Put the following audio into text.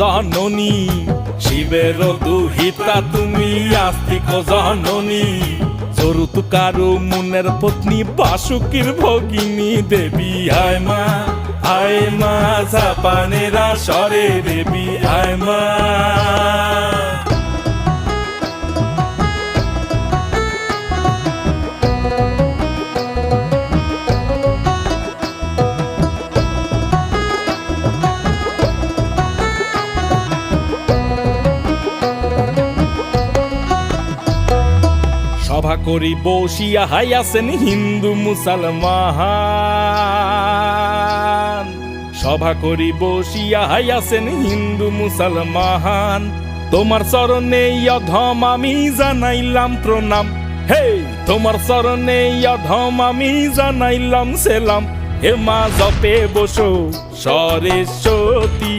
জননী, শিবের দুহিতা তুমি আস্তিক জননী। জরুতুকারু মুনের পত্নী বাসুকির ভগিনী দেবী আয় মা জাপানেরা সরে দেবী আয় মা। সভা করি বসিয়া হাইয়াছেন হিন্দু মুসলমান, সভা করি বসিয়া হাইয়াছেন হিন্দু মুসলমান। তোমার চরণে অধম আমি জানাইলাম প্রণাম, হে তোমার চরণে অধম আমি জানাইলাম সেলাম। হে মা জপে বসো সরস্বতী,